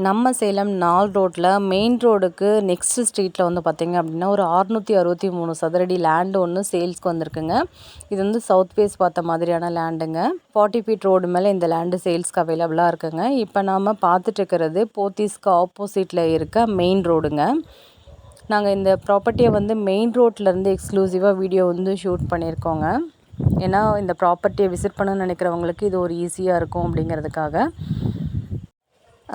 நம்ம சேலம் நால் ரோட்டில் மெயின் ரோடுக்கு நெக்ஸ்ட் ஸ்ட்ரீட்டில் வந்து பார்த்திங்க அப்படின்னா ஒரு 663 சதுரடி லேண்டு ஒன்று சேல்ஸ்க்கு வந்திருக்குங்க. இது வந்து சவுத் ஃபேஸ் பார்த்த மாதிரியான லேண்டுங்க. 40 ஃபீட் ரோடு மேலே இந்த லேண்டு சேல்ஸ்க்கு அவைலபிளாக இருக்குங்க. இப்போ நாம் பார்த்துட்ருக்கிறது போத்தீஸ்க்கு ஆப்போசிட்டில் இருக்க மெயின் ரோடுங்க. நாங்கள் இந்த ப்ராப்பர்ட்டியை வந்து மெயின் ரோட்லேருந்து எக்ஸ்க்ளூசிவாக வீடியோ வந்து ஷூட் பண்ணியிருக்கோங்க. ஏன்னா இந்த ப்ராப்பர்ட்டியை விசிட் பண்ணணும்னு நினைக்கிறவங்களுக்கு இது ஒரு ஈஸியாக இருக்கும் அப்படிங்கிறதுக்காக.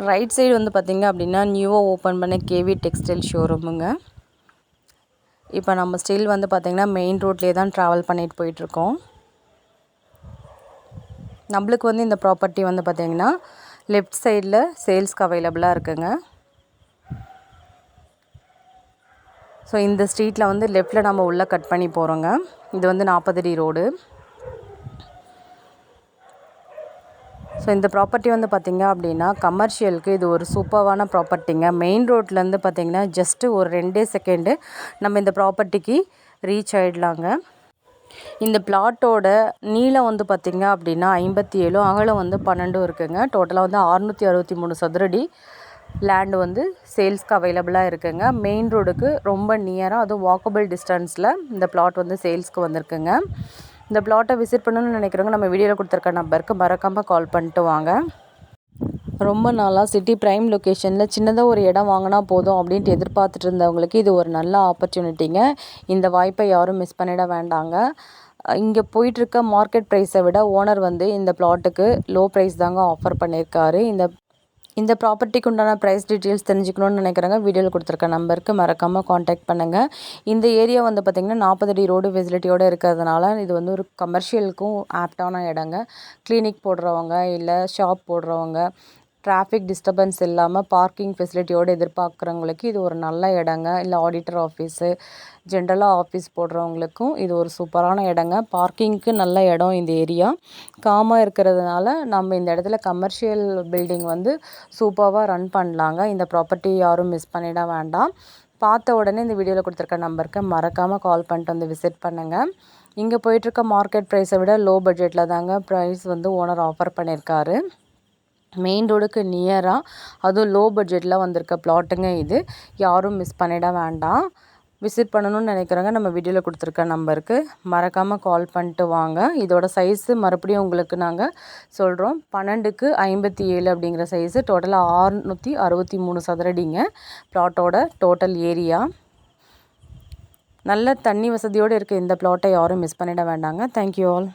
ரைட் சைடு வந்து பார்த்திங்க அப்படின்னா நியூவாக ஓப்பன் பண்ண கேவி டெக்ஸ்டைல் ஷோரூமுங்க. இப்போ நம்ம ஸ்டில் வந்து பார்த்திங்கன்னா மெயின் ரோட்லேயே தான் ட்ராவல் பண்ணிட்டு போயிட்டுருக்கோம். நம்மளுக்கு வந்து இந்த ப்ராப்பர்ட்டி வந்து பார்த்திங்கன்னா லெஃப்ட் சைடில் சேல்ஸ்க்கு அவைலபிளாக இருக்குங்க. ஸோ இந்த ஸ்ட்ரீட்டில் வந்து லெஃப்டில் நம்ம உள்ளே கட் பண்ணி போகிறோங்க. இது வந்து 40 அடி ரோடு. ஸோ இந்த ப்ராப்பர்ட்டி வந்து பார்த்திங்க அப்படின்னா கமர்ஷியலுக்கு இது ஒரு சூப்பர்வான ப்ராப்பர்ட்டிங்க. மெயின் ரோட்லேருந்து பார்த்திங்கன்னா ஜஸ்ட்டு ஒரு 2 செகண்டு நம்ம இந்த ப்ராப்பர்ட்டிக்கு ரீச் ஆகிடலாங்க. இந்த பிளாட்டோட நீளம் வந்து பார்த்திங்க அப்படின்னா 57, அகலம் வந்து 12 இருக்குங்க. டோட்டலாக வந்து 663 சதுரடி லேண்டு வந்து சேல்ஸ்க்கு அவைலபிளாக இருக்குங்க. மெயின் ரோடுக்கு ரொம்ப நியராக, அதுவும் வாக்கபிள் டிஸ்டன்ஸில் இந்த பிளாட் வந்து சேல்ஸ்க்கு வந்திருக்குங்க. இந்த பிளாட்டை விசிட் பண்ணணும்னு நினைக்கிறவங்க நம்ம வீடியோவில் கொடுத்துருக்க நம்பருக்கு மறக்காமல் கால் பண்ணிட்டு வாங்க. ரொம்ப நாளாக சிட்டி ப்ரைம் லொக்கேஷனில் சின்னதாக ஒரு இடம் வாங்கினா போதும் அப்படின்ட்டு எதிர்பார்த்துட்டு இருந்தவங்களுக்கு இது ஒரு நல்ல ஆப்பர்ச்சுனிட்டிங்க. இந்த வாய்ப்பை யாரும் மிஸ் பண்ணிட வேண்டாங்க. இங்கே போயிட்டுருக்க மார்க்கெட் ப்ரைஸை விட ஓனர் வந்து இந்த பிளாட்டுக்கு லோ ப்ரைஸ் தாங்க ஆஃபர் பண்ணியிருக்காரு. இந்த ப்ராப்பர்ட்டிக்கு உண்டான ப்ரைஸ் டீட்டெயில்ஸ் தெரிஞ்சுக்கணுன்னு நினைக்கிறேங்க. வீடியோவில் கொடுத்துருக்க நம்பருக்கு மறக்காமல் காண்டாக்ட் பண்ணுங்கள். இந்த ஏரியா வந்து பார்த்திங்கன்னா 40 அடி ரோடு ஃபெசிலிட்டியோடு இருக்கிறதுனால இது வந்து ஒரு கமர்ஷியலுக்கும் ஆப்டான இடங்க. கிளினிக் போடுறவங்க, இல்லை ஷாப் போடுறவங்க, டிராஃபிக் டிஸ்டர்பன்ஸ் இல்லாமல் பார்க்கிங் ஃபெசிலிட்டியோடு எதிர்பார்க்குறவங்களுக்கு இது ஒரு நல்ல இடங்க. இல்லை ஆடிட்டர் ஆஃபீஸு, ஜென்ரலாக ஆஃபீஸ் போடுறவங்களுக்கும் இது ஒரு சூப்பரான இடங்க. பார்க்கிங்க்கு நல்ல இடம். இந்த ஏரியா காமாக இருக்கிறதுனால நம்ம இந்த இடத்துல கமர்ஷியல் பில்டிங் வந்து சூப்பராக ரன் பண்ணலாங்க. இந்த ப்ராப்பர்ட்டி யாரும் மிஸ் பண்ணிட வேண்டாம். பார்த்த உடனே இந்த வீடியோவில் கொடுத்துருக்க நம்பருக்கு மறக்காமல் கால் பண்ணிட்டு வந்து விசிட் பண்ணுங்கள். இங்கே போயிட்டுருக்க மார்க்கெட் ப்ரைஸை விட லோ பட்ஜெட்டில் தாங்க ப்ரைஸ் வந்து ஓனர் ஆஃபர் பண்ணியிருக்காரு. மெயின் ரோடுக்கு நியராக, அதுவும் லோ பட்ஜெட்டில் வந்திருக்க பிளாட்டுங்க இது. யாரும் மிஸ் பண்ணிட வேண்டாம். விசிட் பண்ணணும்னு நினைக்கிறவங்க நம்ம வீடியோவில் கொடுத்துருக்க நம்பருக்கு மறக்காமல் கால் பண்ணிட்டு வாங்க. இதோட சைஸு மறுபடியும் உங்களுக்கு நாங்கள் சொல்கிறோம். 12க்கு 57 அப்படிங்கிற சைஸு. டோட்டலாக 663 சதுரடிங்க பிளாட்டோட டோட்டல் ஏரியா. நல்ல தண்ணி வசதியோடு இருக்க இந்த பிளாட்டை யாரும் மிஸ் பண்ணிட வேண்டாங்க. Thank you all.